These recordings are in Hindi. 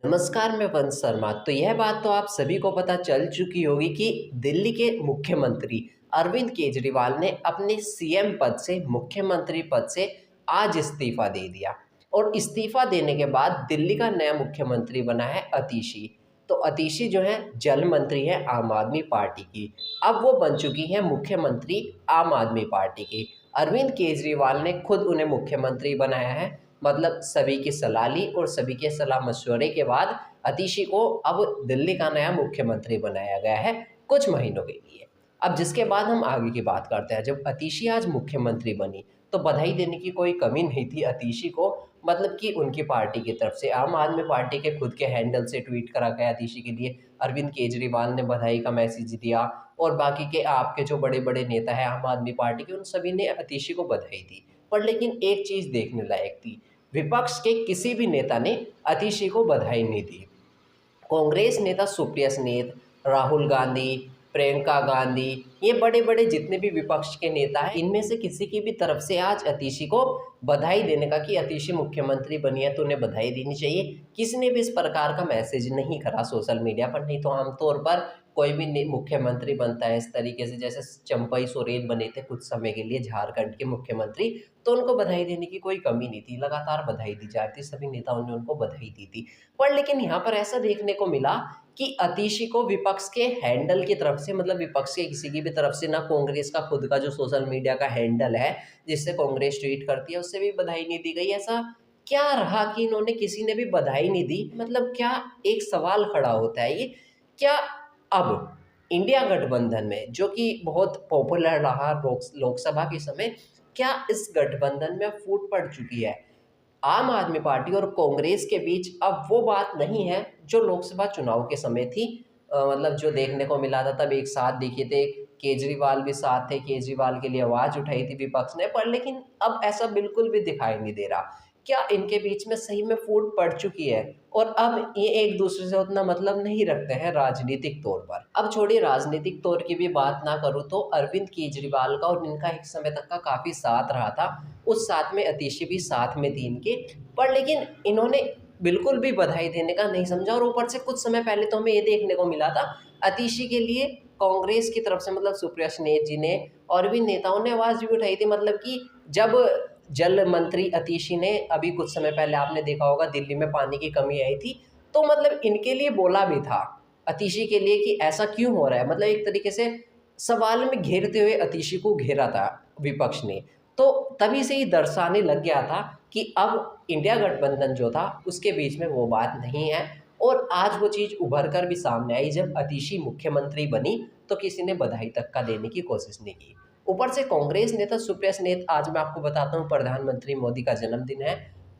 नमस्कार, मैं वंश शर्मा। तो यह बात तो आप सभी को पता चल चुकी होगी कि दिल्ली के मुख्यमंत्री अरविंद केजरीवाल ने अपने सीएम पद से, मुख्यमंत्री पद से आज इस्तीफा दे दिया। और इस्तीफा देने के बाद दिल्ली का नया मुख्यमंत्री बना है अतीशी। तो अतीशी जो है जल मंत्री है आम आदमी पार्टी की। अब वो बन चुकी हैं मुख्यमंत्री आम आदमी पार्टी की। अरविंद केजरीवाल ने खुद उन्हें मुख्यमंत्री बनाया है। मतलब सभी की सलाह ली और सभी के सलाह मशवरे के बाद अतीशी को अब दिल्ली का नया मुख्यमंत्री बनाया गया है कुछ महीनों के लिए। अब जिसके बाद हम आगे की बात करते हैं। जब अतीशी आज मुख्यमंत्री बनी तो बधाई देने की कोई कमी नहीं थी अतीशी को। मतलब कि उनकी पार्टी की तरफ से, आम आदमी पार्टी के खुद के हैंडल से ट्वीट करा गया अतीशी के लिए। अरविंद केजरीवाल ने बधाई का मैसेज दिया और बाकी के आपके जो बड़े बड़े नेता हैं आम आदमी पार्टी के, उन सभी ने अतीशी को बधाई दी। पर लेकिन एक चीज़ देखने लायक थी, विपक्ष के किसी भी नेता ने अतीशी को बधाई नहीं दी। कांग्रेस नेता सुप्रिया सुनील, राहुल गांधी, प्रियंका गांधी, ये बड़े बड़े जितने भी विपक्ष के नेता हैं, इनमें से किसी की भी तरफ से आज अतीशी को बधाई देने का कि अतीशी मुख्यमंत्री बनी है तो उन्हें बधाई देनी चाहिए, किसी ने भी इस प्रकार का मैसेज नहीं करा सोशल मीडिया पर। नहीं तो आमतौर पर कोई भी मुख्यमंत्री बनता है इस तरीके से, जैसे चंपई सोरेन बने थे कुछ समय के लिए झारखंड के मुख्यमंत्री, तो उनको बधाई देने की कोई कमी नहीं थी, लगातार बधाई दी जाती, सभी नेताओं ने उनको बधाई दी थी। पर लेकिन यहाँ पर ऐसा देखने को मिला कि अतीशी को विपक्ष के हैंडल की तरफ से, मतलब विपक्ष के किसी की भी तरफ से, ना कांग्रेस का खुद का जो सोशल मीडिया का हैंडल है जिससे कांग्रेस ट्वीट करती है, उससे भी बधाई नहीं दी गई। ऐसा क्या रहा कि इन्होंने, किसी ने भी बधाई नहीं दी? मतलब क्या एक सवाल खड़ा होता है ये, क्या अब इंडिया गठबंधन में जो कि बहुत पॉपुलर रहा लोकसभा के समय, क्या इस गठबंधन में फूट पड़ चुकी है? आम आदमी पार्टी और कांग्रेस के बीच अब वो बात नहीं है जो लोकसभा चुनाव के समय थी। मतलब जो देखने को मिला था, तब एक साथ दिखे थे, केजरीवाल भी साथ थे, केजरीवाल के लिए आवाज़ उठाई थी विपक्ष ने। पर लेकिन अब ऐसा बिल्कुल भी दिखाई नहीं दे रहा। क्या इनके बीच में सही में फूट पड़ चुकी है और अब ये एक दूसरे से उतना मतलब नहीं रखते हैं राजनीतिक तौर पर? अब छोड़िए, राजनीतिक तौर की भी बात ना करूँ तो अरविंद केजरीवाल का और इनका एक समय तक का काफ़ी साथ रहा था। उस साथ में अतीशी भी साथ में थी इनके। पर लेकिन इन्होंने बिल्कुल भी बधाई देने का नहीं समझा। और ऊपर से कुछ समय पहले तो हमें ये देखने को मिला था, अतीशी के लिए कांग्रेस की तरफ से, मतलब सुप्रिया सुनील जी ने और भी नेताओं ने आवाज़ भी उठाई थी। मतलब कि जब जल मंत्री अतीशी ने, अभी कुछ समय पहले आपने देखा होगा दिल्ली में पानी की कमी आई थी, तो मतलब इनके लिए बोला भी था अतीशी के लिए कि ऐसा क्यों हो रहा है। मतलब एक तरीके से सवाल में घेरते हुए अतीशी को घेरा था विपक्ष ने। तो तभी से ही दर्शाने लग गया था कि अब इंडिया गठबंधन जो था उसके बीच में वो बात नहीं है। और आज वो चीज़ उभर कर भी सामने आई, जब अतीशी मुख्यमंत्री बनी तो किसी ने बधाई तक का देने की कोशिश नहीं की। ऊपर से कांग्रेस नेता सुप्रिया सुनील, आज मैं आपको बताता हूँ, प्रधानमंत्री मोदी का जन्मदिन है,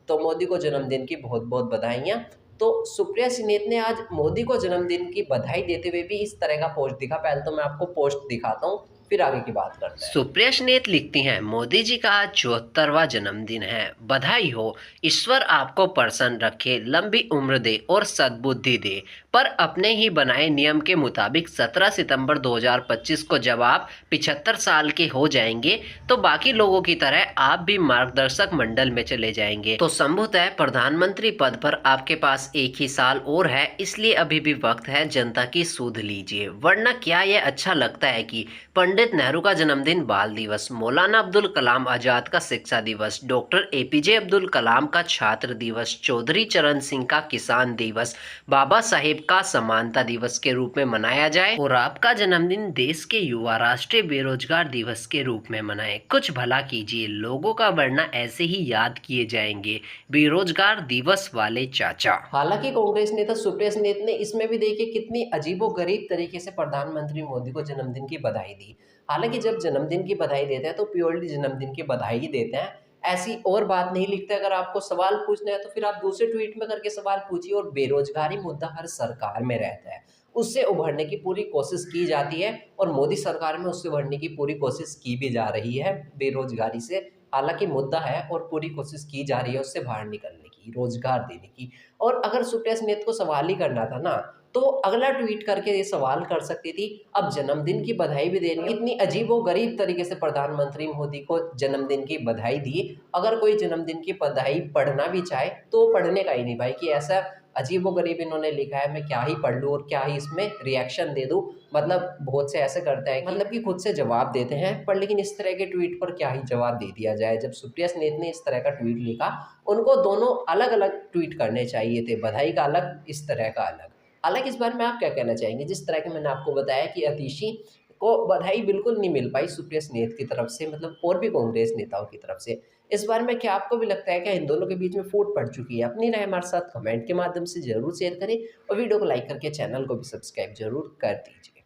तो मोदी को जन्मदिन की बहुत बहुत बधाइयाँ। तो सुप्रिया सुनील ने आज मोदी को जन्मदिन की बधाई देते हुए भी इस तरह का पोस्ट दिखा। पहले तो मैं आपको पोस्ट दिखाता हूँ, फिर आगे की बात करते हैं। सुप्रिया स्नेत लिखती हैं, मोदी जी का आज 74वां जन्मदिन है। बधाई हो। ईश्वर आपको प्रसन्न रखे, लंबी उम्र दे और सद्बुद्धि दे। पर अपने ही बनाए नियम के मुताबिक 17 सितंबर 2025 को जब आप 75 साल के हो जाएंगे तो बाकी लोगों की तरह आप भी मार्गदर्शक मंडल में चले जाएंगे। तो संभवतः प्रधानमंत्री पद पर आपके पास एक ही साल और है, इसलिए अभी भी वक्त है, जनता की सुध लीजिए। वरना क्या यह अच्छा लगता है कि पंडित नेहरू का जन्मदिन बाल दिवस, मौलाना अब्दुल कलाम आजाद का शिक्षा दिवस, डॉक्टर एपीजे अब्दुल कलाम का छात्र दिवस, चौधरी चरण सिंह का किसान दिवस, बाबा साहेब का समानता दिवस के रूप में मनाया जाए और आपका जन्मदिन देश के युवा राष्ट्रीय बेरोजगार दिवस के रूप में मनाएं। कुछ भला कीजिए, लोगों का वरना ऐसे ही याद किए जाएंगे बेरोजगार दिवस वाले चाचा। हालांकि कांग्रेस नेता सुप्रिया सुनील ने इसमें भी देखिए कितनी अजीबोगरीब तरीके से प्रधानमंत्री मोदी को जन्मदिन की बधाई दी। हालांकि जब जन्मदिन की बधाई देते हैं तो प्योरली जन्मदिन की बधाई ही देते हैं, ऐसी और बात नहीं लिखते। अगर आपको सवाल पूछना है तो फिर आप दूसरे ट्वीट में करके सवाल पूछिए। और बेरोजगारी मुद्दा हर सरकार में रहता है, उससे उभरने की पूरी कोशिश की जाती है और मोदी सरकार में उससे उभरने की पूरी कोशिश की भी जा रही है बेरोजगारी से। हालांकि मुद्दा है और पूरी कोशिश की जा रही है उससे बाहर निकलने की, रोजगार देने की। और अगर सुप्रिया सुनील को सवाल ही करना था ना, तो अगला ट्वीट करके ये सवाल कर सकती थी। अब जन्मदिन की बधाई भी देनी है, इतनी अजीबोगरीब तरीके से प्रधानमंत्री मोदी को जन्मदिन की बधाई दी। अगर कोई जन्मदिन की बधाई पढ़ना भी चाहे तो पढ़ने का ही नहीं भाई, कि ऐसा अजीबोगरीब इन्होंने लिखा है, मैं क्या ही पढ़ लूँ और क्या ही इसमें रिएक्शन दे दूँ। मतलब बहुत से ऐसे करते हैं कि मतलब कि खुद से जवाब देते हैं, पर लेकिन इस तरह के ट्वीट पर क्या ही जवाब दे दिया जाए। जब सुप्रिया स्नेत ने इस तरह का ट्वीट लिखा, उनको दोनों अलग-अलग ट्वीट करने चाहिए थे, बधाई का अलग, इस तरह का अलग। हालाँकि इस बारे में आप क्या कहना चाहेंगे? जिस तरह के मैंने आपको बताया कि अतिशी को बधाई बिल्कुल नहीं मिल पाई सुप्रिया स्नेत की तरफ से, मतलब और भी कांग्रेस नेताओं की तरफ से। इस बारे में क्या आपको भी लगता है क्या इन दोनों के बीच में फूट पड़ चुकी है? अपनी राय हमारे साथ कमेंट के माध्यम से ज़रूर शेयर करें और वीडियो को लाइक करके चैनल को भी सब्सक्राइब ज़रूर कर दीजिए।